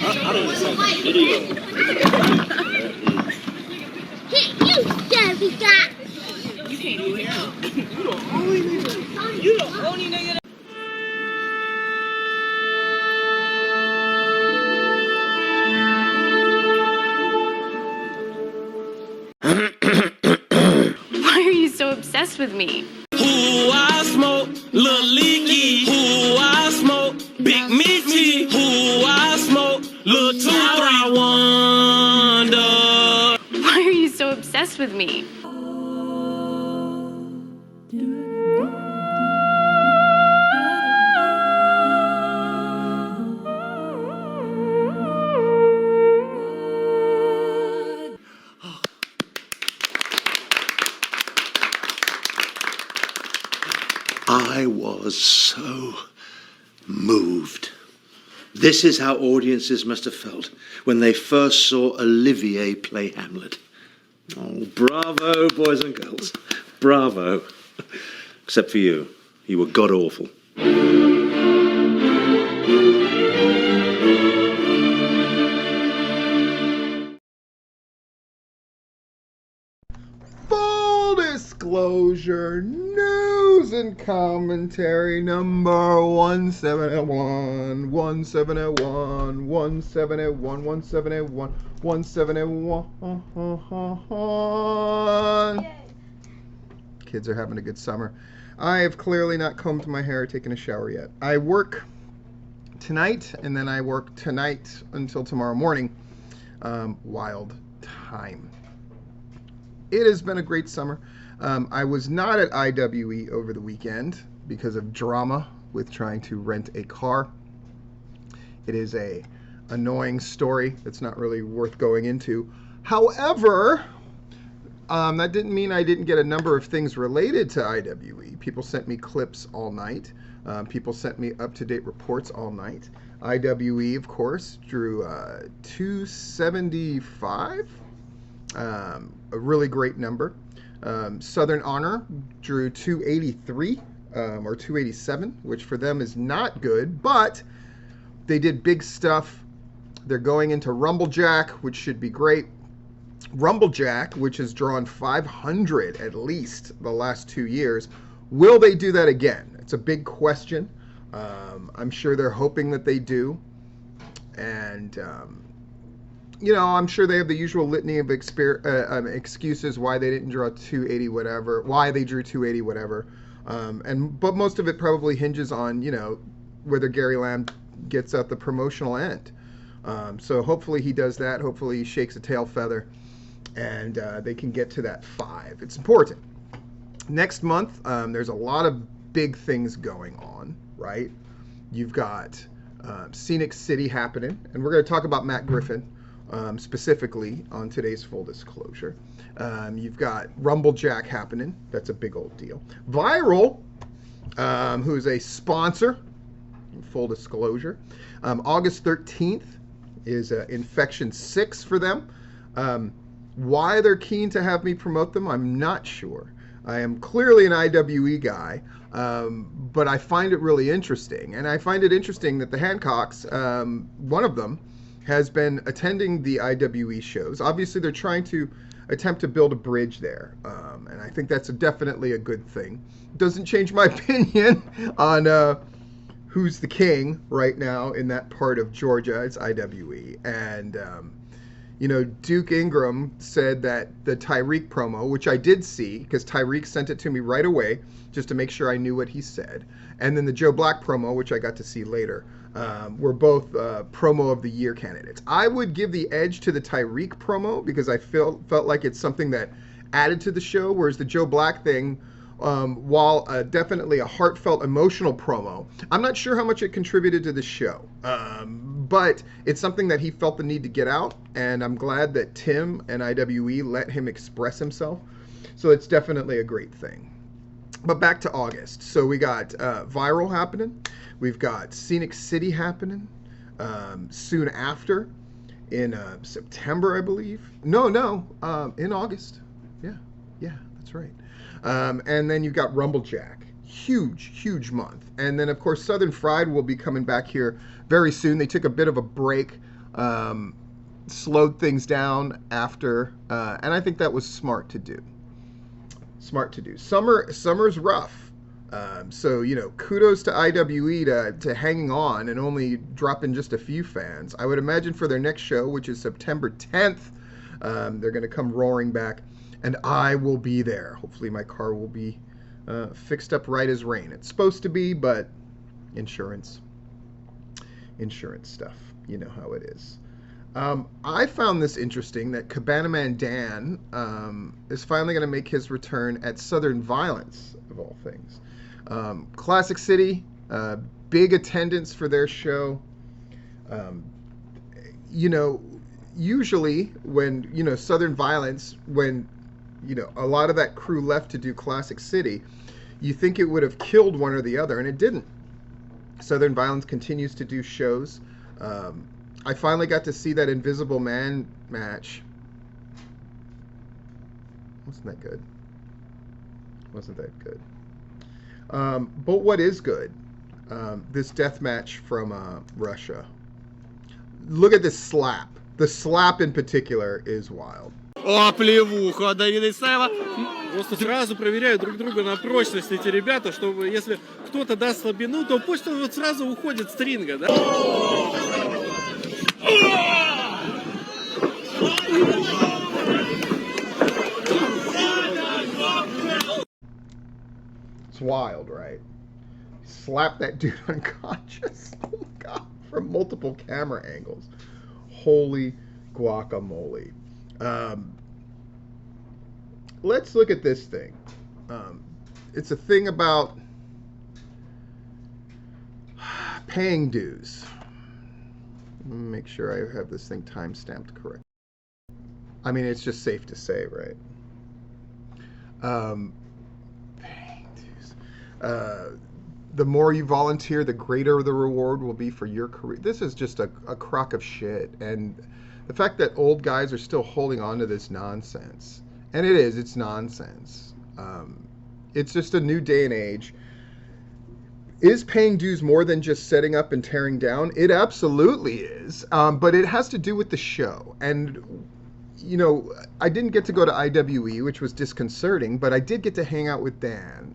Dirty guy. You can't do it. You the only nigga. You the only nigga. Why are you so obsessed with me? Who I smoke, Lil Leaky. Who I smoke, Big Meaty. Who I smoke, Lil 2 3 Wonder. Why are you so obsessed with me? I was so moved. This is how audiences must have felt when they first saw Olivier play Hamlet. Oh, bravo, boys and girls. Bravo. Except for you. You were god-awful. Full disclosure, news and commentary number 1701, 1701, 1701, 1701, 1701. Kids are having a good summer. I have clearly not combed my hair or taken a shower yet. I work tonight, and then I work tonight until tomorrow morning. Wild time. It has been a great summer. I was not at IWE over the weekend because of drama with trying to rent a car. It is a annoying story that's not really worth going into. However, that didn't mean I didn't get a number of things related to IWE. People sent me clips all night. People sent me up-to-date reports all night. IWE, of course, drew 275. A really great number. Southern Honor drew 283 or 287, which for them is not good, but they did big stuff. They're going into Rumblejack, which should be great. Rumblejack, which has drawn 500 at least the last 2 years, will they do that again? It's a big question. I'm sure they're hoping that they do. And you know, I'm sure they have the usual litany of excuses why they didn't draw 280 whatever, why they drew 280 whatever. But most of it probably hinges on, you know, whether Gary Lamb gets out the promotional end. So hopefully he does that. Hopefully he shakes a tail feather and they can get to that 5. It's important. Next month, there's a lot of big things going on, right? You've got Scenic City happening, and we're going to talk about Matt Griffin. Specifically on today's full disclosure. You've got Rumblejack happening. That's a big old deal. Viral, who is a sponsor, full disclosure. August 13th is Infection 6 for them. Why they're keen to have me promote them, I'm not sure. I am clearly an IWE guy, but I find it really interesting. And I find it interesting that the Hancocks, one of them, has been attending the IWE shows. Obviously, they're trying to attempt to build a bridge there, and I think that's definitely a good thing. Doesn't change my opinion on who's the king right now in that part of Georgia. It's IWE, and you know, Duke Ingram said that the Tyreek promo, which I did see because Tyreek sent it to me right away just to make sure I knew what he said, and then the Joe Black promo, which I got to see later, were both promo of the year candidates. I would give the edge to the Tyreek promo because I felt like it's something that added to the show, whereas the Joe Black thing, while definitely a heartfelt, emotional promo, I'm not sure how much it contributed to the show. But it's something that he felt the need to get out, and I'm glad that Tim and IWE let him express himself. So it's definitely a great thing. But back to August. So we got Viral happening. We've got Scenic City happening soon after in September, I believe. No, in August. Yeah, that's right. And then you've got Rumblejack. Huge month. And then, of course, Southern Fried will be coming back here very soon. They took a bit of a break slowed things down after, and I think that was smart to do. Smart to do. Summer's rough. So, kudos to IWE to hanging on and only dropping just a few fans. I would imagine for their next show, which is September 10th, they're going to come roaring back, and I will be there. Hopefully my car will be fixed up right as rain. It's supposed to be, but insurance stuff. You know how it is. I found this interesting that Cabana Man Dan is finally going to make his return at Southern Violence, of all things. Classic City, big attendance for their show. Usually when, Southern Violence, when, a lot of that crew left to do Classic City, you think it would have killed one or the other, and it didn't. Southern Violence continues to do shows. I finally got to see that Invisible Man match. Wasn't that good? But what is good? This death match from Russia. Look at this slap. The slap in particular is wild. О, плевуха, Давида Исаева. Просто сразу проверяют друг друга на прочность эти ребята, чтобы если кто-то даст слабину, то пусть он вот сразу уходит с ринга, да? It's wild, right? Slap that dude unconscious. Oh my God, from multiple camera angles. Holy guacamole. Let's look at this thing. It's a thing about paying dues. Make sure I have this thing time-stamped correct. I mean, it's just safe to say, right? Paying dues. The more you volunteer, the greater the reward will be for your career. This is just a crock of shit. And the fact that old guys are still holding on to this nonsense. And it's nonsense. It's just a new day and age. Is paying dues more than just setting up and tearing down? It absolutely is. But it has to do with the show. And, I didn't get to go to IWE, which was disconcerting, but I did get to hang out with Dan.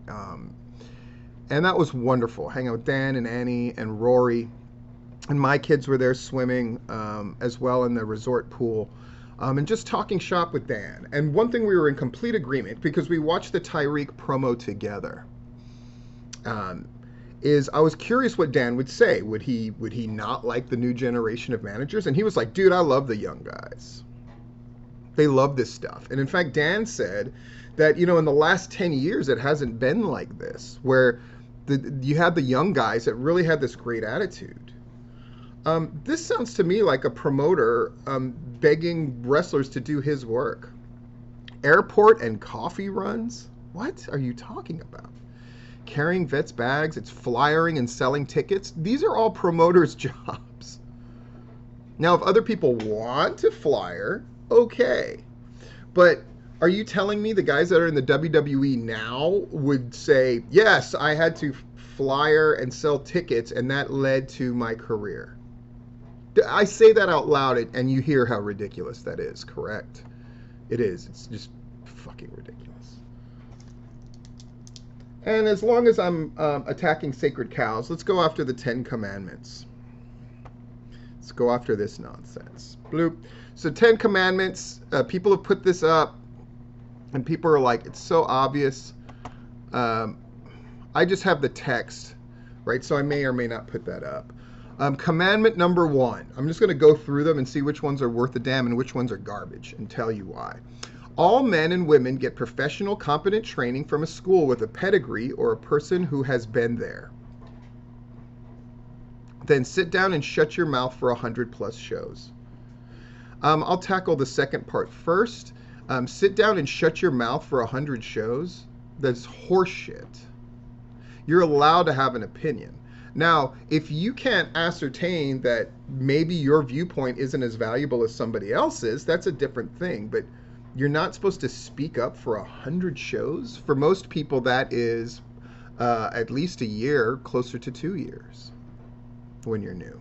And that was wonderful. Hang out with Dan and Annie and Rory. And my kids were there swimming as well in the resort pool. And just talking shop with Dan. And one thing we were in complete agreement, because we watched the Tyreek promo together, is I was curious what Dan would say. Would he not like the new generation of managers? And he was like, dude, I love the young guys. They love this stuff. And in fact, Dan said that, in the last 10 years, it hasn't been like this, where you had the young guys that really had this great attitude. This sounds to me like a promoter begging wrestlers to do his work. Airport and coffee runs? What are you talking about? Carrying vets' bags, it's flyering and selling tickets. These are all promoters' jobs. Now, if other people want to flyer, okay. But are you telling me the guys that are in the WWE now would say, yes, I had to flyer and sell tickets and that led to my career? I say that out loud and you hear how ridiculous that is, correct? It is. It's just fucking ridiculous. And as long as I'm attacking sacred cows, let's go after the 10 Commandments. Let's go after this nonsense. Bloop. So 10 Commandments, people have put this up, and people are like, it's so obvious. I just have the text, right? So I may or may not put that up. Commandment number 1. I'm just going to go through them and see which ones are worth a damn and which ones are garbage and tell you why. All men and women get professional, competent training from a school with a pedigree or a person who has been there. Then sit down and shut your mouth for 100+ shows. I'll tackle the second part first. Sit down and shut your mouth for 100 shows? That's horseshit. You're allowed to have an opinion. Now, if you can't ascertain that maybe your viewpoint isn't as valuable as somebody else's, that's a different thing. But you're not supposed to speak up for 100 shows? For most people, that is at least a year, closer to 2 years when you're new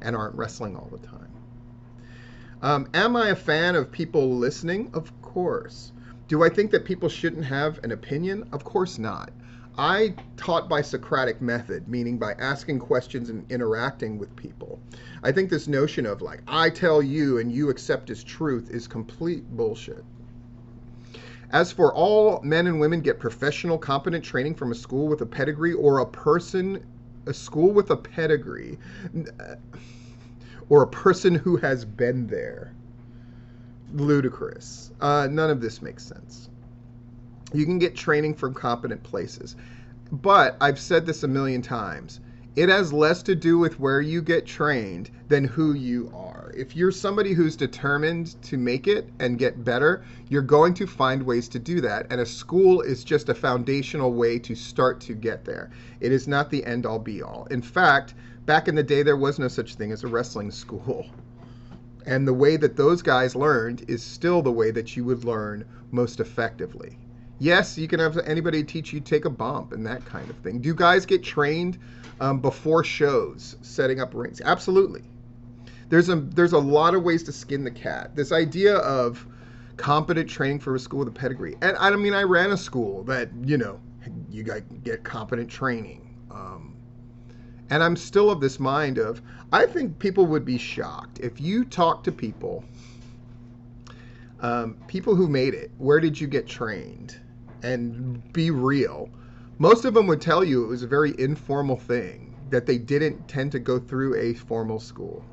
and aren't wrestling all the time. Am I a fan of people listening? Of course. Do I think that people shouldn't have an opinion? Of course not. I taught by Socratic method, meaning by asking questions and interacting with people. I think this notion of like, I tell you and you accept as truth is complete bullshit. As for all men and women get professional, competent training from a school with a pedigree or a school with a pedigree, or a person who has been there. Ludicrous. None of this makes sense. You can get training from competent places. But I've said this a million times. It has less to do with where you get trained than who you are. If you're somebody who's determined to make it and get better, you're going to find ways to do that. And a school is just a foundational way to start to get there. It is not the end all be all. In fact, back in the day, there was no such thing as a wrestling school. And the way that those guys learned is still the way that you would learn most effectively. Yes, you can have anybody teach you take a bump and that kind of thing. Do guys get trained before shows, setting up rings? Absolutely. There's a lot of ways to skin the cat. This idea of competent training for a school with a pedigree. And I mean, I ran a school that, you get competent training. And I'm still of this mind of, I think people would be shocked if you talk to people who made it. Where did you get trained? And be real. Most of them would tell you it was a very informal thing, that they didn't tend to go through a formal school.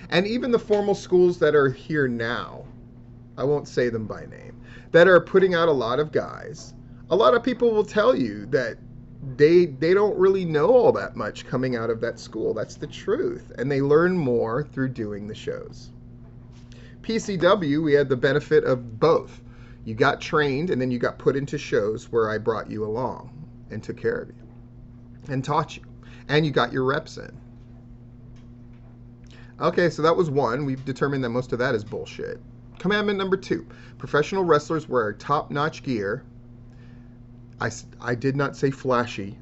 And even the formal schools that are here now, I won't say them by name, that are putting out a lot of guys, a lot of people will tell you that they don't really know all that much coming out of that school. That's the truth. And they learn more through doing the shows. PCW, we had the benefit of both. You got trained and then you got put into shows where I brought you along and took care of you and taught you. And you got your reps in. Okay, so that was one. We've determined that most of that is bullshit. Commandment number 2. Professional wrestlers wear top-notch gear. I did not say flashy.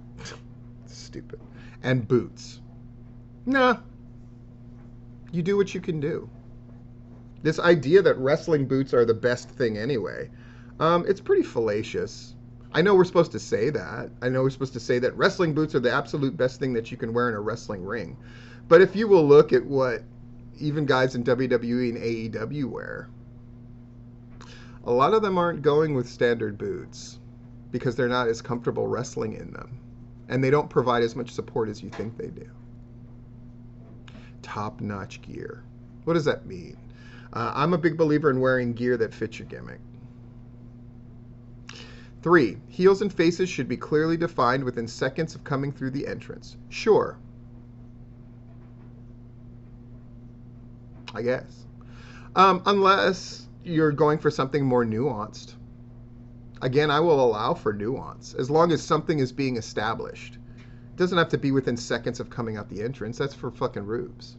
Stupid. And boots. Nah. You do what you can do. This idea that wrestling boots are the best thing anyway, it's pretty fallacious. I know we're supposed to say that. I know we're supposed to say that wrestling boots are the absolute best thing that you can wear in a wrestling ring. But if you will look at what even guys in WWE and AEW wear, a lot of them aren't going with standard boots because they're not as comfortable wrestling in them. And they don't provide as much support as you think they do. Top-notch gear. What does that mean? I'm a big believer in wearing gear that fits your gimmick. 3, heels and faces should be clearly defined within seconds of coming through the entrance. Sure. I guess. Unless you're going for something more nuanced. Again, I will allow for nuance, as long as something is being established. It doesn't have to be within seconds of coming out the entrance. That's for fucking rubes.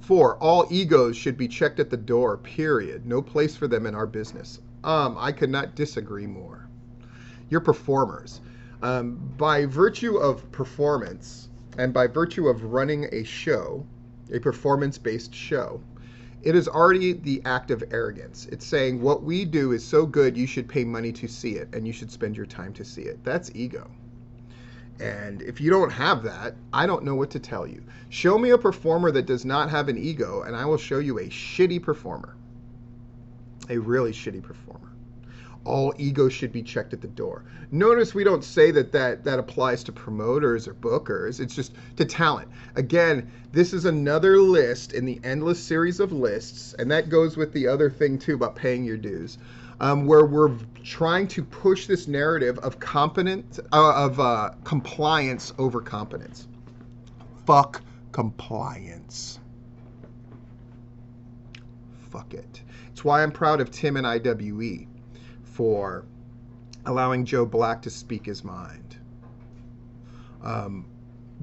4, all egos should be checked at the door, period. No place for them in our business. I could not disagree more. You're performers. By virtue of performance, and by virtue of running a show, a performance-based show, it is already the act of arrogance. It's saying what we do is so good you should pay money to see it, and you should spend your time to see it. That's ego. And if you don't have that, I don't know what to tell you. Show me a performer that does not have an ego, and I will show you a shitty performer. A really shitty performer. All egos should be checked at the door. Notice we don't say that applies to promoters or bookers. It's just to talent. Again, this is another list in the endless series of lists, and that goes with the other thing too about paying your dues. Where we're trying to push this narrative of compliance over competence. Fuck compliance. Fuck it. It's why I'm proud of Tim and IWE for allowing Joe Black to speak his mind.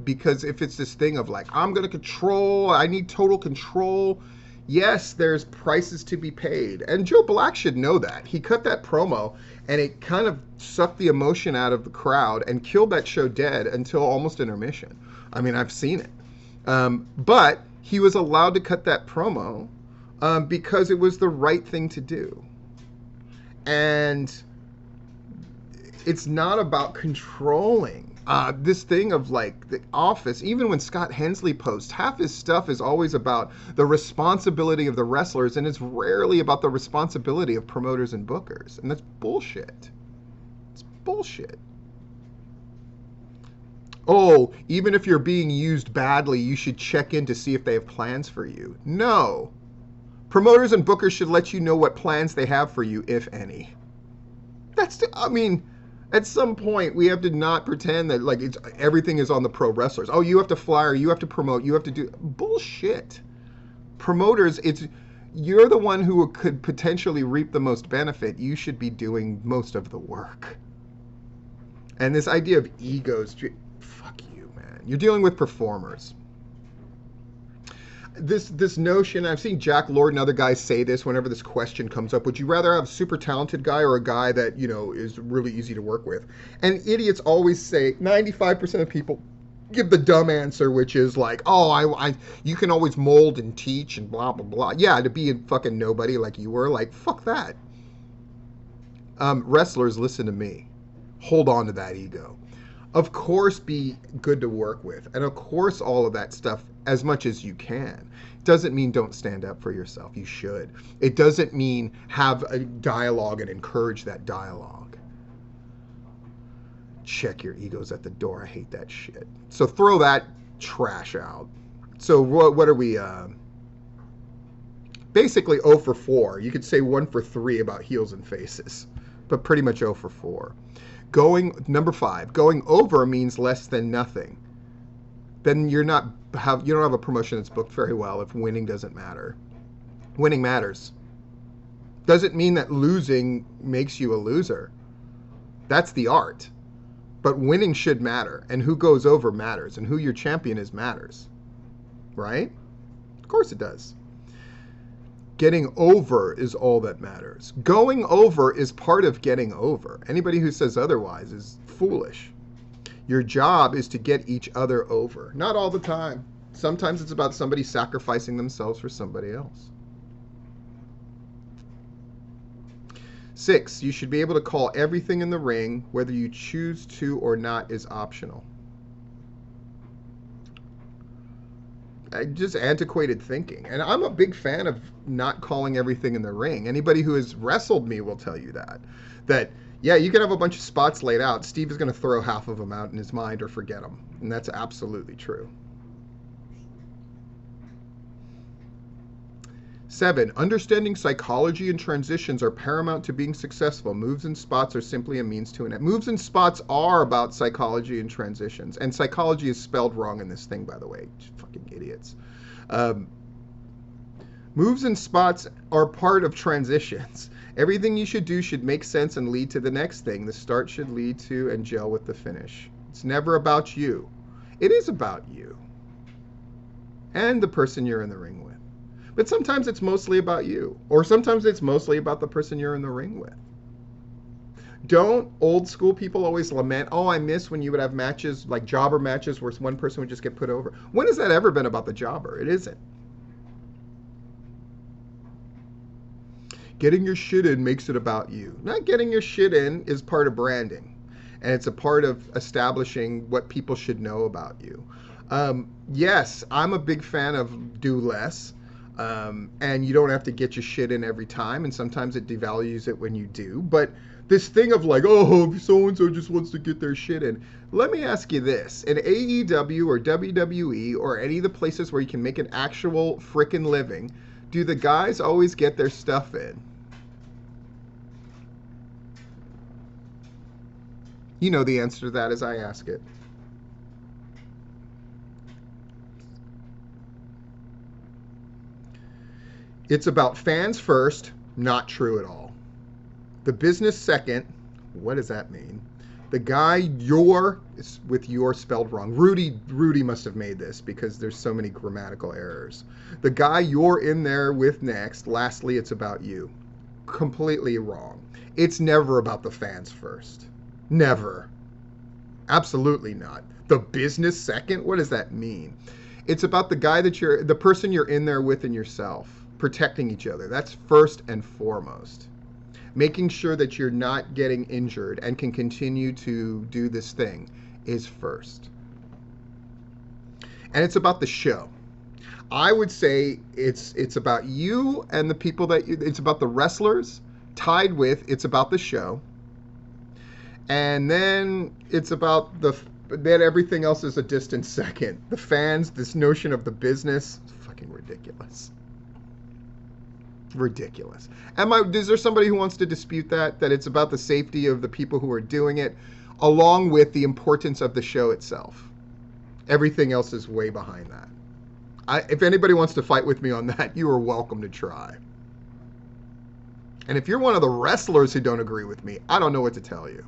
Because if it's this thing of like, I'm going to control, I need total control. Yes, there's prices to be paid. And Joe Black should know that. He cut that promo and it kind of sucked the emotion out of the crowd and killed that show dead until almost intermission. I mean, I've seen it. But he was allowed to cut that promo because it was the right thing to do. And it's not about controlling. This thing of like the Office, even when Scott Hensley posts, half his stuff is always about the responsibility of the wrestlers, and it's rarely about the responsibility of promoters and bookers. And that's bullshit. It's bullshit. Oh, even if you're being used badly, you should check in to see if they have plans for you. No. Promoters and bookers should let you know what plans they have for you, if any. At some point, we have to not pretend that like everything is on the pro wrestlers. Oh, you have to flyer, you have to promote, you have to do bullshit. Promoters, you're the one who could potentially reap the most benefit. You should be doing most of the work. And this idea of egos, fuck you, man. You're dealing with performers. This notion, I've seen Jack Lord and other guys say this whenever this question comes up, would you rather have a super talented guy or a guy that, is really easy to work with? And idiots always say, 95% of people give the dumb answer, which is like, oh, you can always mold and teach and blah, blah, blah. Yeah, to be a fucking nobody like you were, like, fuck that. Wrestlers, listen to me. Hold on to that ego. Of course, be good to work with. And of course, all of that stuff as much as you can. Doesn't mean don't stand up for yourself. You should. It doesn't mean have a dialogue and encourage that dialogue. Check your egos at the door. I hate that shit. So throw that trash out. So what are we? Basically 0 for 4. You could say 1 for 3 about heels and faces, but pretty much 0 for 4. Number 5, going over means less than nothing. Then you don't have a promotion that's booked very well if winning doesn't matter. Winning matters. Doesn't mean that losing makes you a loser. That's the art. But winning should matter, and who goes over matters, and who your champion is matters. Right? Of course it does. Getting over is all that matters. Going over is part of getting over. Anybody who says otherwise is foolish. Your job is to get each other over. Not all the time. Sometimes it's about somebody sacrificing themselves for somebody else. 6, you should be able to call everything in the ring, whether you choose to or not is optional. Just antiquated thinking. And I'm a big fan of not calling everything in the ring. Anybody who has wrestled me will tell you that, yeah, you can have a bunch of spots laid out. Steve is going to throw half of them out in his mind or forget them. And that's absolutely true. 7, understanding psychology and transitions are paramount to being successful. Moves and spots are simply a means to an end. Moves and spots are about psychology and transitions. And psychology is spelled wrong in this thing, by the way. Fucking idiots. Moves and spots are part of transitions. Everything you should do should make sense and lead to the next thing. The start should lead to and gel with the finish. It's never about you. It is about you and the person you're in the ring with. But sometimes it's mostly about you. Or sometimes it's mostly about the person you're in the ring with. Don't old school people always lament, oh, I miss when you would have matches, like jobber matches, where one person would just get put over. When has that ever been about the jobber? It isn't. Getting your shit in makes it about you. Not getting your shit in is part of branding. And it's a part of establishing what people should know about you. Yes, I'm a big fan of do less. And you don't have to get your shit in every time, and sometimes it devalues it when you do. But this thing of like, oh, so-and-so just wants to get their shit in. Let me ask you this. In AEW or WWE or any of the places where you can make an actual frickin' living, do the guys always get their stuff in? You know the answer to that as I ask it. It's about fans first, not true at all. The business second, what does that mean? The guy is with your spelled wrong. Rudy must have made this because there's so many grammatical errors. The guy you're in there with next, lastly, it's about you. Completely wrong. It's never about the fans first. Never. Absolutely not. The business second? What does that mean? It's about the person you're in there with and yourself, protecting each other. That's first and foremost. Making sure that you're not getting injured and can continue to do this thing is first. And it's about the show. I would say it's about you and the people it's about the wrestlers tied with it's about the show. And then it's about then everything else is a distant second. The fans, this notion of the business, fucking ridiculous. Ridiculous. Is there somebody who wants to dispute that it's about the safety of the people who are doing it, along with the importance of the show itself? Everything else is way behind that. If anybody wants to fight with me on that, you are welcome to try. And if you're one of the wrestlers who don't agree with me, I don't know what to tell you.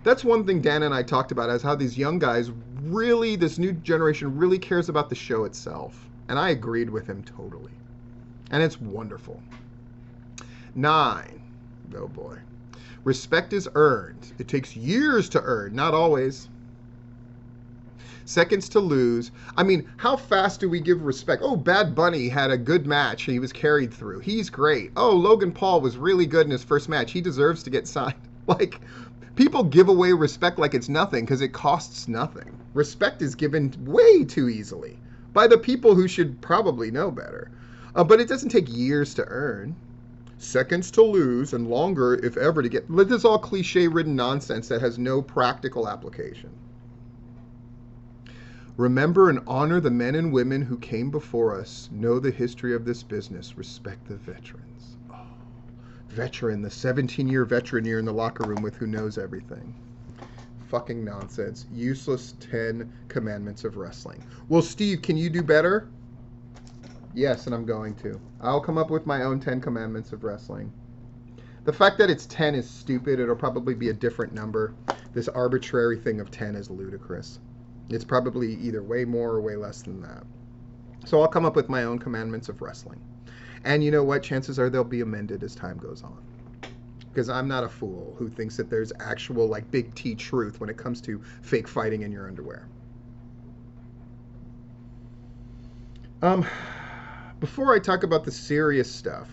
That's one thing Dan and I talked about, is how these young guys really, this new generation really cares about the show itself. And I agreed with him totally. And it's wonderful. 9. Oh boy. Respect is earned. It takes years to earn, not always. Seconds to lose. I mean, how fast do we give respect? Oh, Bad Bunny had a good match. He was carried through. He's great. Oh, Logan Paul was really good in his first match. He deserves to get signed. Like, people give away respect like it's nothing because it costs nothing. Respect is given way too easily by the people who should probably know better. But it doesn't take years to earn. Seconds to lose and longer, if ever, to get... This is all cliche-ridden nonsense that has no practical application. Remember and honor the men and women who came before us. Know the history of this business. Respect the veterans. Oh, veteran, the 17-year veteran you're in the locker room with who knows everything. Fucking nonsense. Useless 10 commandments of wrestling. Well, Steve, can you do better? Yes, and I'm going to. I'll come up with my own 10 commandments of wrestling. The fact that it's 10 is stupid. It'll probably be a different number. This arbitrary thing of 10 is ludicrous. It's probably either way more or way less than that. So I'll come up with my own commandments of wrestling. And you know what? Chances are they'll be amended as time goes on. Because I'm not a fool who thinks that there's actual, like, big T truth when it comes to fake fighting in your underwear. Before I talk about the serious stuff,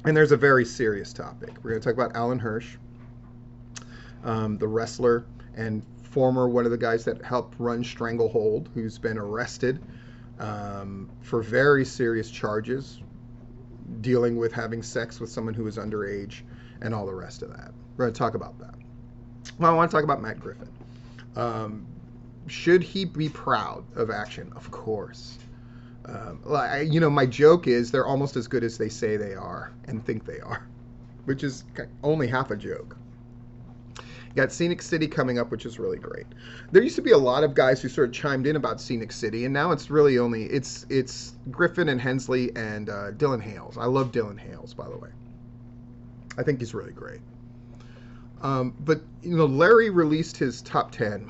and there's a very serious topic. We're going to talk about Allyn Hirch, the wrestler and former one of the guys that helped run Stranglehold, who's been arrested for very serious charges, dealing with having sex with someone who was underage and all the rest of that. We're going to talk about that. Well, I want to talk about Matt Griffin. Should he be proud of action? Of course. My joke is they're almost as good as they say they are and think they are, which is only half a joke. Got Scenic City coming up, which is really great. There used to be a lot of guys who sort of chimed in about Scenic City, and now it's really only it's Griffin and Hensley and Dylan Hales. I love Dylan Hales, by the way. I think he's really great. But Larry released his top 10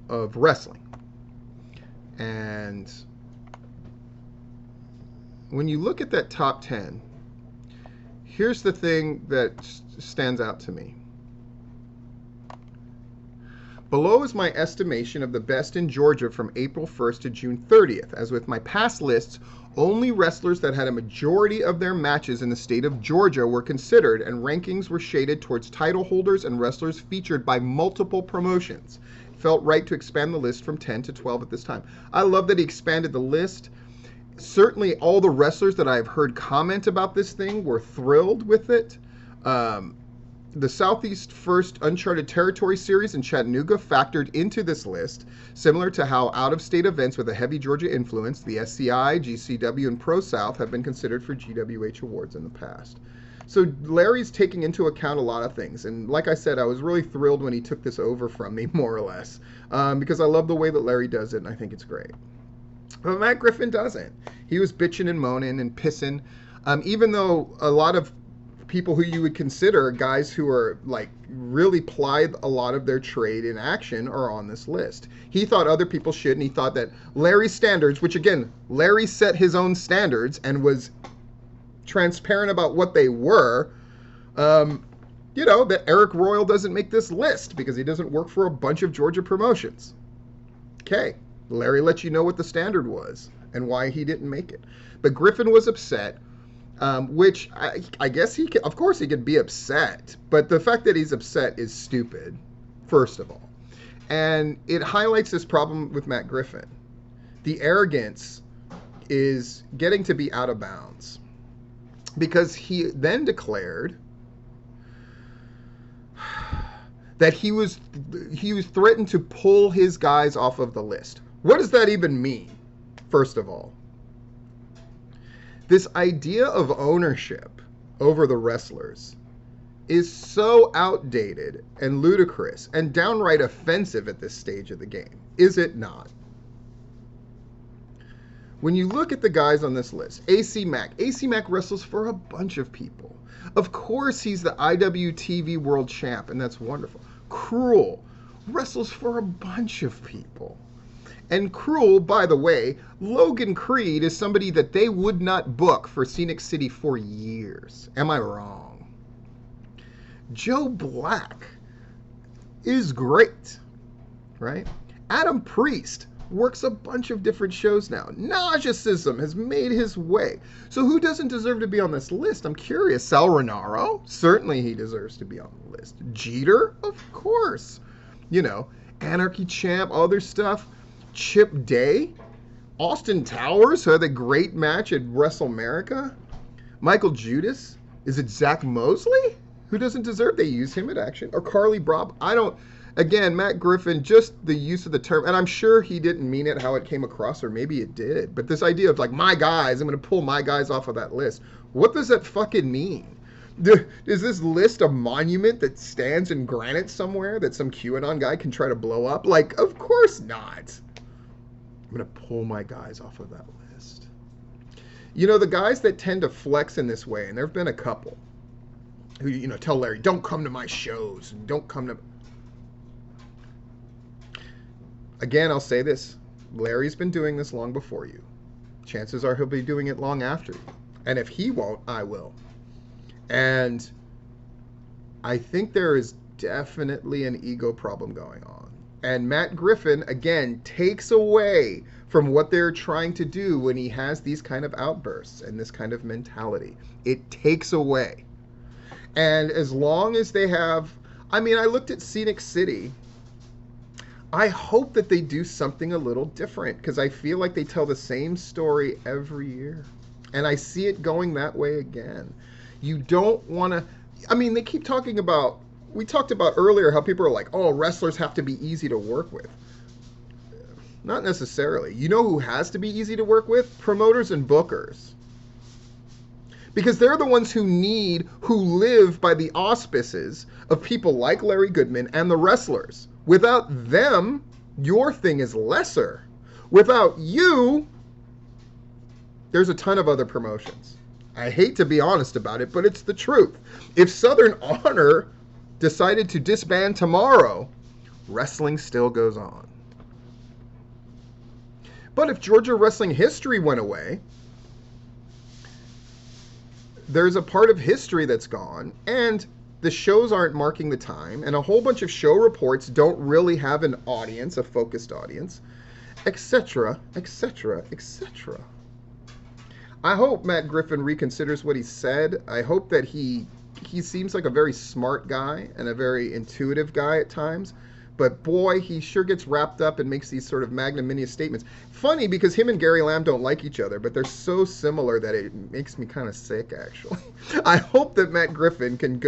of wrestling, and when you look at that top 10, here's the thing that stands out to me. Below is my estimation of the best in Georgia from April 1st to June 30th. As with my past lists, only wrestlers that had a majority of their matches in the state of Georgia were considered, and rankings were shaded towards title holders and wrestlers featured by multiple promotions. It felt right to expand the list from 10 to 12 at this time. I love that he expanded the list. Certainly all the wrestlers that I've heard comment about this thing were thrilled with it. The Southeast First Uncharted Territory Series in Chattanooga factored into this list, similar to how out-of-state events with a heavy Georgia influence, the SCI, GCW, and Pro South have been considered for GWH awards in the past. So Larry's taking into account a lot of things, and like I said, I was really thrilled when he took this over from me, more or less, because I love the way that Larry does it, and I think it's great. But Matt Griffin doesn't. He was bitching and moaning and pissing, even though a lot of people who you would consider guys who are like really plied a lot of their trade in action are on this list. He thought other people should, and he thought that Larry's standards, which again, Larry set his own standards and was transparent about what they were, that Eric Royal doesn't make this list because he doesn't work for a bunch of Georgia promotions. Okay, Larry let you know what the standard was and why he didn't make it. But Griffin was upset, which I guess he could, of course he could be upset, but the fact that he's upset is stupid, first of all. And it highlights this problem with Matt Griffin. The arrogance is getting to be out of bounds, because he then declared that he was threatened to pull his guys off of the list. What does that even mean, first of all? This idea of ownership over the wrestlers is so outdated and ludicrous and downright offensive at this stage of the game, is it not? When you look at the guys on this list, AC Mack wrestles for a bunch of people. Of course, he's the IWTV World Champ, and that's wonderful. Cruel wrestles for a bunch of people. And Cruel, by the way, Logan Creed is somebody that they would not book for Scenic City for years. Am I wrong? Joe Black is great, right? Adam Priest works a bunch of different shows now. Nauseacism has made his way. So who doesn't deserve to be on this list? I'm curious. Sal Renaro? Certainly he deserves to be on the list. Jeter? Of course. You know, Anarchy Champ, other stuff. Chip Day? Austin Towers, who had a great match at WrestleMerica? Michael Judas? Is it Zach Mosley? Who doesn't deserve? They use him at Action. Or Carly Brob? I don't... Again, Matt Griffin, just the use of the term, and I'm sure he didn't mean it how it came across, or maybe it did, but this idea of like, my guys, I'm going to pull my guys off of that list. What does that fucking mean? Is this list a monument that stands in granite somewhere that some QAnon guy can try to blow up? Like, of course not. I'm going to pull my guys off of that list. You know, the guys that tend to flex in this way, and there have been a couple, who, you know, tell Larry, don't come to my shows, and don't come to... Again, I'll say this. Larry's been doing this long before you. Chances are he'll be doing it long after you. And if he won't, I will. And I think there is definitely an ego problem going on. And Matt Griffin, again, takes away from what they're trying to do when he has these kind of outbursts and this kind of mentality. It takes away. And as long as they have... I mean, I looked at Scenic City... I hope that they do something a little different, because I feel like they tell the same story every year. And I see it going that way again. You don't want to... I mean, they keep talking about... We talked about earlier how people are like, oh, wrestlers have to be easy to work with. Not necessarily. You know who has to be easy to work with? Promoters and bookers. Because they're the ones who live by the auspices of people like Larry Goodman and the wrestlers. Without them, your thing is lesser. Without you, there's a ton of other promotions. I hate to be honest about it, but it's the truth. If Southern Honor decided to disband tomorrow, wrestling still goes on. But if Georgia Wrestling History went away, there's a part of history that's gone, and the shows aren't marking the time, and a whole bunch of show reports don't really have an audience, a focused audience, etc., etc., etc. I hope Matt Griffin reconsiders what he said. I hope that he seems like a very smart guy and a very intuitive guy at times, but boy, he sure gets wrapped up and makes these sort of magnanimous statements. Funny, because him and Gary Lamb don't like each other, but they're so similar that it makes me kind of sick, actually. I hope that Matt Griffin can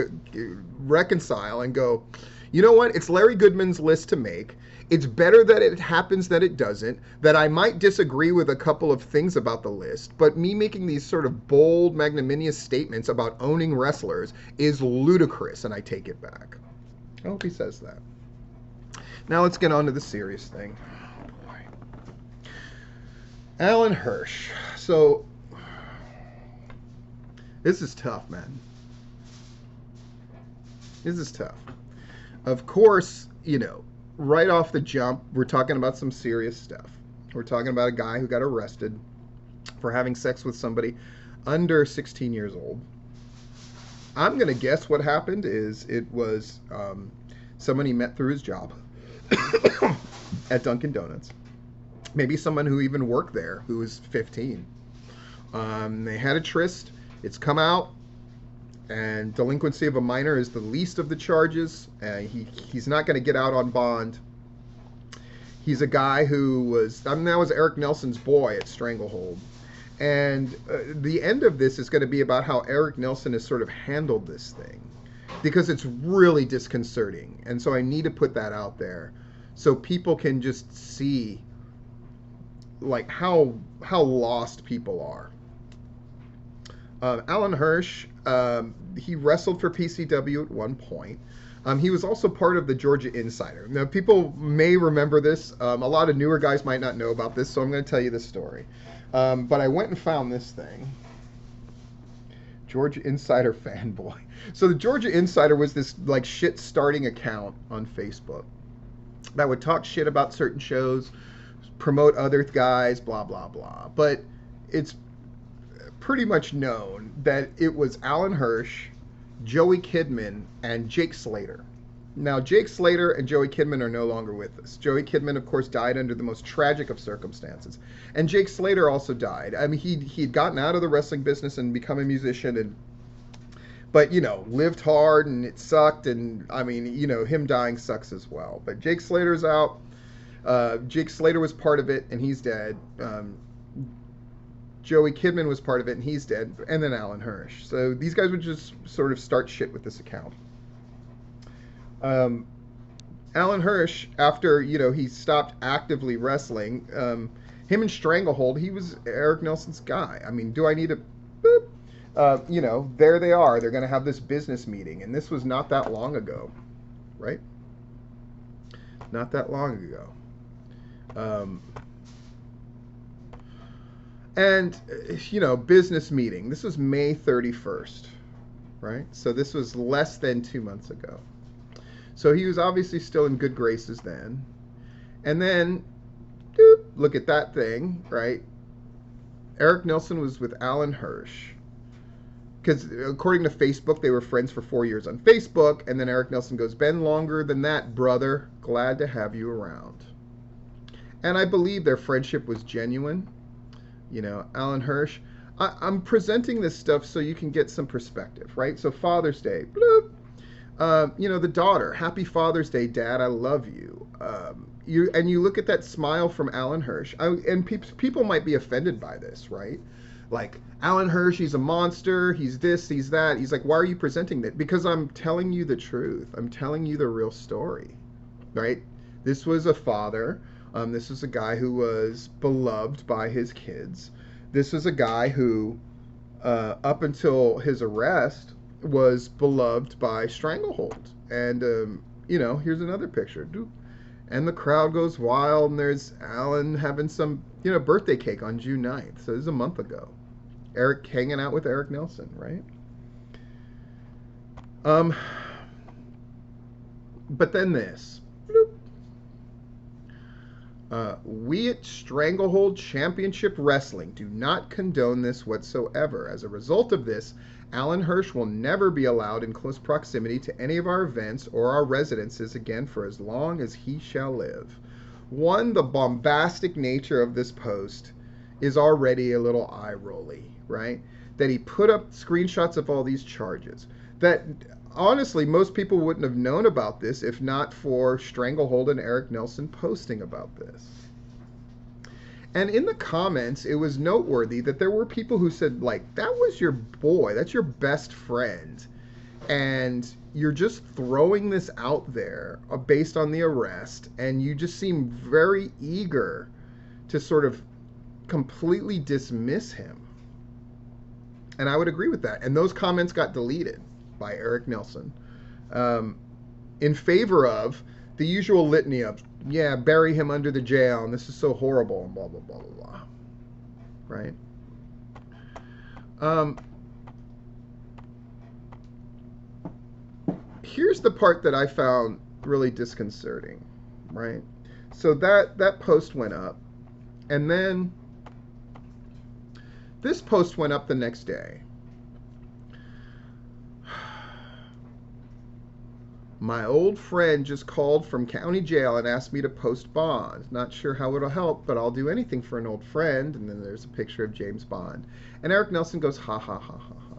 reconcile and go, you know what, it's Larry Goodman's list to make. It's better that it happens than it doesn't, that I might disagree with a couple of things about the list, but me making these sort of bold, magnanimous statements about owning wrestlers is ludicrous, and I take it back. I hope he says that. Now let's get on to the serious thing. Oh, boy. Allyn Hirch. So, this is tough, man. This is tough. Of course, you know, right off the jump, we're talking about some serious stuff. We're talking about a guy who got arrested for having sex with somebody under 16 years old. I'm going to guess what happened is it was someone he met through his job at Dunkin' Donuts. maybe someone who even worked there who was 15. They had a tryst. It's come out, and delinquency of a minor is the least of the charges. He's not going to get out on bond. He's a guy who was, that was Eric Nelson's boy at Stranglehold. And the end of this is going to be about how Eric Nelson has sort of handled this thing, because it's really disconcerting. And so I need to put that out there so people can just see like how lost people are. Allyn Hirch, he wrestled for PCW at one point. He was also part of the Georgia Insider. Now, people may remember this. A lot of newer guys might not know about this, so I'm going to tell you this story. But I went and found this thing. Georgia Insider fanboy. So the Georgia Insider was this like shit starting account on Facebook that would talk shit about certain shows, promote other guys, blah, blah, blah. But it's pretty much known that it was Allyn Hirch, Joey Kidman, and Jake Slater. Now, Jake Slater and Joey Kidman are no longer with us. Joey Kidman, of course, died under the most tragic of circumstances. And Jake Slater also died. I mean, he'd gotten out of the wrestling business and become a musician, but, you know, lived hard, and it sucked. And, I mean, you know, him dying sucks as well. But Jake Slater's out. Jake Slater was part of it, and he's dead. Joey Kidman was part of it, and he's dead. And then Allyn Hirch. So these guys would just sort of start shit with this account. Allyn Hirch, after, you know, he stopped actively wrestling, him and Stranglehold, he was Eric Nelson's guy. I mean, do I need to boop? You know, there they are. They're going to have this business meeting, and this was not that long ago, right? Not that long ago. And, you know, business meeting. This was May 31st, right? So this was less than 2 months ago. So he was obviously still in good graces then. And then, doop, look at that thing, right? Eric Nelson was with Allyn Hirch. Because according to Facebook, they were friends for 4 years on Facebook. And then Eric Nelson goes, "Been longer than that, brother. Glad to have you around." And I believe their friendship was genuine. You know, Allyn Hirch. I'm presenting this stuff so you can get some perspective, right? So Father's Day, bloop. You know, the daughter, "Happy Father's Day, Dad, I love you." You look at that smile from Allyn Hirch, and people might be offended by this, right? Like, Allyn Hirch, he's a monster, he's this, he's that. He's like, why are you presenting that? Because I'm telling you the truth. I'm telling you the real story, right? This was a father. This was a guy who was beloved by his kids. This was a guy who, up until his arrest, was beloved by Stranglehold. And, you know, here's another picture. And the crowd goes wild, and there's Allyn having some, you know, birthday cake on June 9th. So this is a month ago. Eric hanging out with Eric Nelson, right? But then this. We at Stranglehold Championship Wrestling do not condone this whatsoever. As a result of this, Allyn Hirch will never be allowed in close proximity to any of our events or our residences again for as long as he shall live. One, the bombastic nature of this post is already a little eye-rolly, right? That he put up screenshots of all these charges. That, honestly, most people wouldn't have known about this if not for Stranglehold and Eric Nelson posting about this. And in the comments, it was noteworthy that there were people who said, like, that was your boy, that's your best friend, and you're just throwing this out there based on the arrest, and you just seem very eager to sort of completely dismiss him. And I would agree with that. And those comments got deleted by Eric Nelson in favor of the usual litany of, yeah, bury him under the jail, and this is so horrible, and blah, blah, blah, blah, blah. Right? Here's the part that I found really disconcerting, right? So that post went up, and then this post went up the next day. My old friend just called from county jail and asked me to post bond. Not sure how it'll help, but I'll do anything for an old friend. And then there's a picture of James Bond. And Eric Nelson goes, ha ha ha ha ha.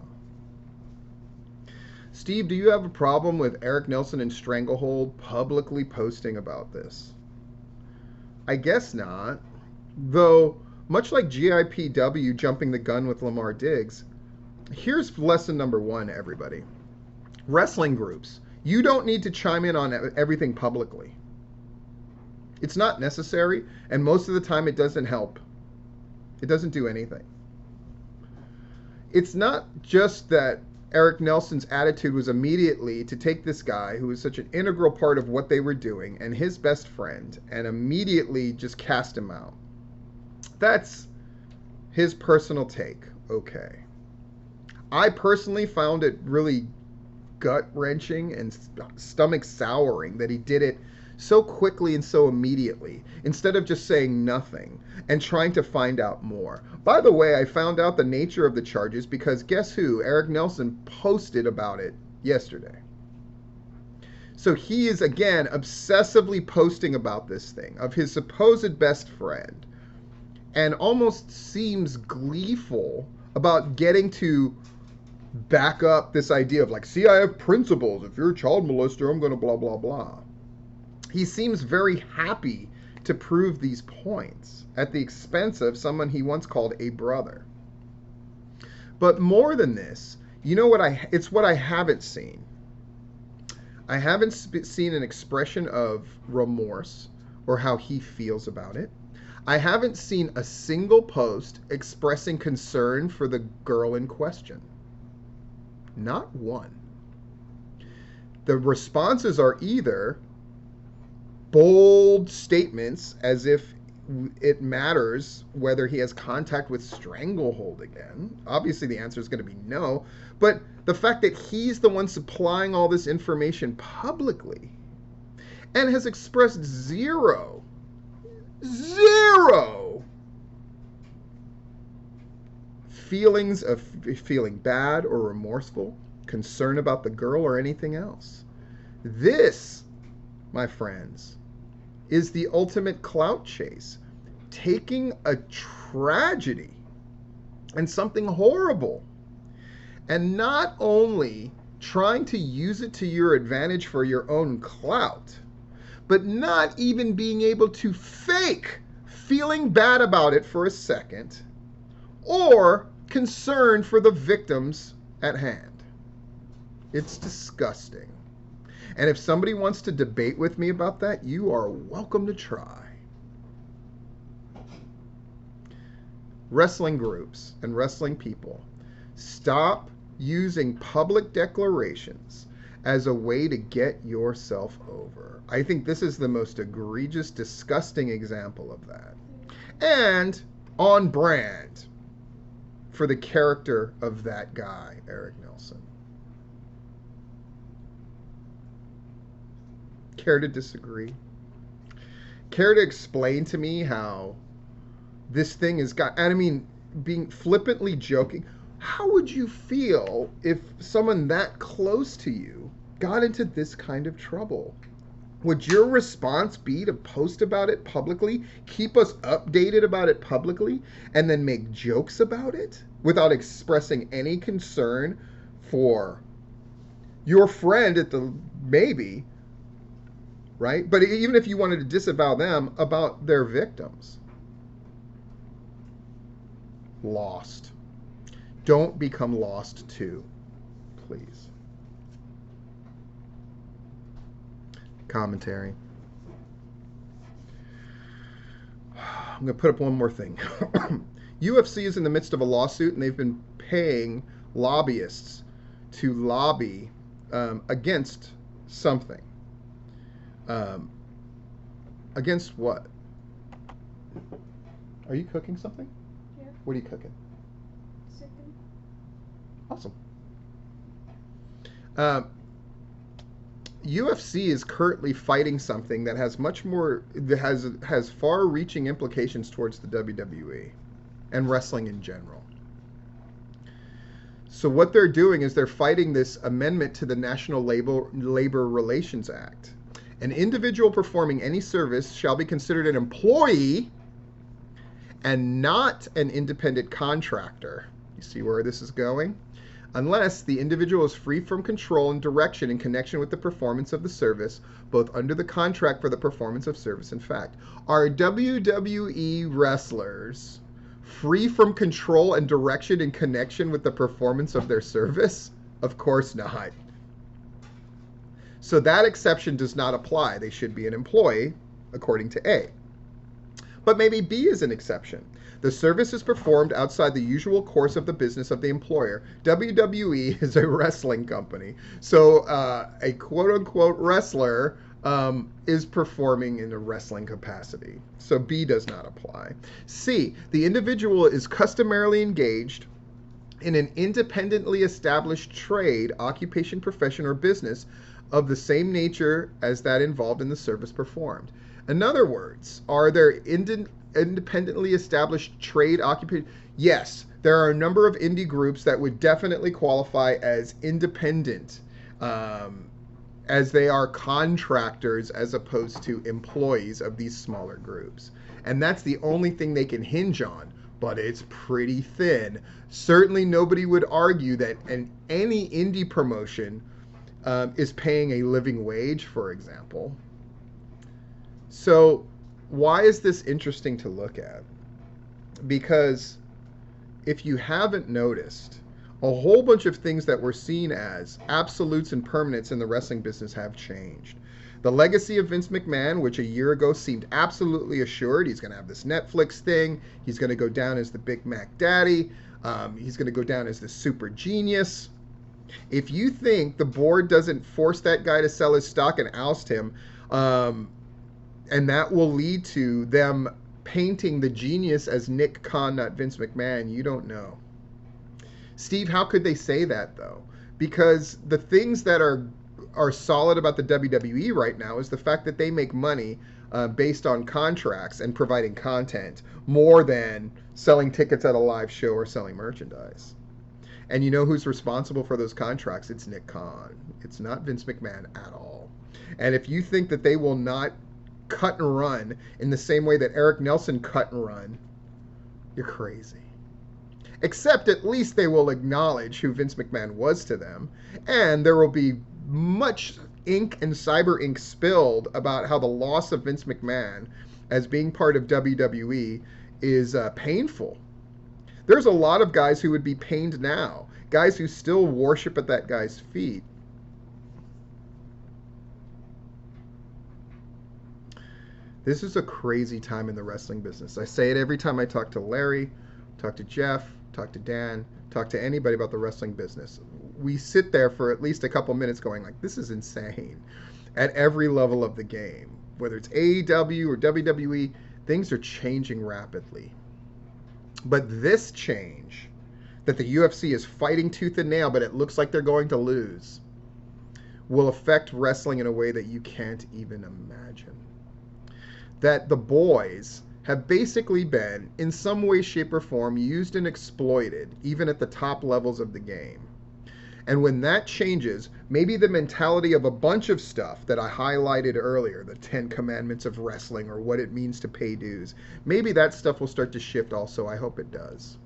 Steve, do you have a problem with Eric Nelson and Stranglehold publicly posting about this? I guess not. Though, much like GIPW jumping the gun with Lamar Diggs, here's lesson number 1, everybody. Wrestling groups. You don't need to chime in on everything publicly. It's not necessary, and most of the time it doesn't help. It doesn't do anything. It's not just that Eric Nelson's attitude was immediately to take this guy who was such an integral part of what they were doing and his best friend and immediately just cast him out. That's his personal take. Okay. I personally found it really gut-wrenching and stomach souring that he did it so quickly and so immediately, instead of just saying nothing and trying to find out more. By the way, I found out the nature of the charges because guess who? Eric Nelson posted about it yesterday. So he is, again, obsessively posting about this thing of his supposed best friend and almost seems gleeful about getting to back up this idea of like, see, I have principles. If you're a child molester, I'm going to blah, blah, blah. He seems very happy to prove these points at the expense of someone he once called a brother. But more than this, you know what it's what I haven't seen. I haven't seen an expression of remorse or how he feels about it. I haven't seen a single post expressing concern for the girl in question. Not one. The responses are either bold statements as if it matters whether he has contact with Stranglehold again. Obviously the answer is going to be no, but the fact that he's the one supplying all this information publicly and has expressed zero feelings of feeling bad or remorseful, concern about the girl or anything else. This, my friends, is the ultimate clout chase. Taking a tragedy and something horrible and not only trying to use it to your advantage for your own clout, but not even being able to fake feeling bad about it for a second or concern for the victims at hand. It's disgusting. And if somebody wants to debate with me about that, you are welcome to try. Wrestling groups and wrestling people, stop using public declarations as a way to get yourself over. I think this is the most egregious, disgusting example of that. And on brand for the character of that guy, Eric Nelson. Care to disagree? Care to explain to me how this thing has got, and I mean, being flippantly joking, how would you feel if someone that close to you got into this kind of trouble? Would your response be to post about it publicly, keep us updated about it publicly, and then make jokes about it without expressing any concern for your friend at the maybe, right? But even if you wanted to disavow them, about their victims. Lost. Don't become lost too, please. Commentary. I'm going to put up one more thing. UFC is in the midst of a lawsuit, and they've been paying lobbyists to lobby against something. Against what? Are you cooking something? Yeah. What are you cooking? Chicken. Awesome. UFC is currently fighting something that has much more, that has far-reaching implications towards the WWE and wrestling in general. So what they're doing is they're fighting this amendment to the National Labor Relations Act. An individual performing any service shall be considered an employee and not an independent contractor. You see where this is going? Unless the individual is free from control and direction in connection with the performance of the service, both under the contract for the performance of service. In fact, are WWE wrestlers free from control and direction in connection with the performance of their service? Of course not. So that exception does not apply. They should be an employee, according to A. But maybe B is an exception. The service is performed outside the usual course of the business of the employer. WWE is a wrestling company. So a quote-unquote wrestler is performing in a wrestling capacity. So B does not apply. C, the individual is customarily engaged in an independently established trade, occupation, profession, or business of the same nature as that involved in the service performed. In other words, are there independently established trade occupation? Yes, there are a number of indie groups that would definitely qualify as independent, as they are contractors as opposed to employees of these smaller groups. And that's the only thing they can hinge on, but it's pretty thin. Certainly nobody would argue that any indie promotion is paying a living wage, for example. So why is this interesting to look at? Because if you haven't noticed, a whole bunch of things that were seen as absolutes and permanents in the wrestling business have changed. The legacy of Vince McMahon, which a year ago seemed absolutely assured, he's going to have this Netflix thing, he's going to go down as the Big Mac Daddy, he's going to go down as the super genius. If you think the board doesn't force that guy to sell his stock and oust him, and that will lead to them painting the genius as Nick Khan, not Vince McMahon, you don't know. Steve, how could they say that, though? Because the things that are solid about the WWE right now is the fact that they make money based on contracts and providing content more than selling tickets at a live show or selling merchandise. And you know who's responsible for those contracts? It's Nick Khan. It's not Vince McMahon at all. And if you think that they will not cut and run in the same way that Eric Nelson cut and run, you're crazy. Except at least they will acknowledge who Vince McMahon was to them, and there will be much ink and cyber ink spilled about how the loss of Vince McMahon as being part of WWE is painful. There's a lot of guys who would be pained now, guys who still worship at that guy's feet. This is a crazy time in the wrestling business. I say it every time I talk to Larry, talk to Jeff, talk to Dan, talk to anybody about the wrestling business. We sit there for at least a couple minutes going like, this is insane. At every level of the game, whether it's AEW or WWE, things are changing rapidly. But this change, that the UFC is fighting tooth and nail, but it looks like they're going to lose, will affect wrestling in a way that you can't even imagine. That the boys have basically been, in some way, shape, or form, used and exploited, even at the top levels of the game. And when that changes, maybe the mentality of a bunch of stuff that I highlighted earlier, the 10 commandments of wrestling or what it means to pay dues, maybe that stuff will start to shift also. I hope it does.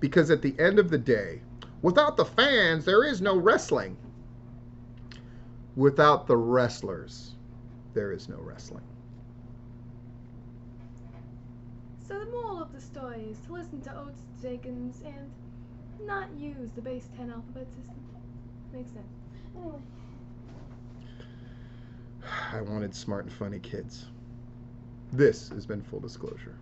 Because at the end of the day, without the fans, there is no wrestling. Without the wrestlers, there is no wrestling. So the moral of the story is to listen to Oates, Jenkins, and not use the base 10 alphabet system. Makes sense. Anyway. I wanted smart and funny kids. This has been Full Disclosure.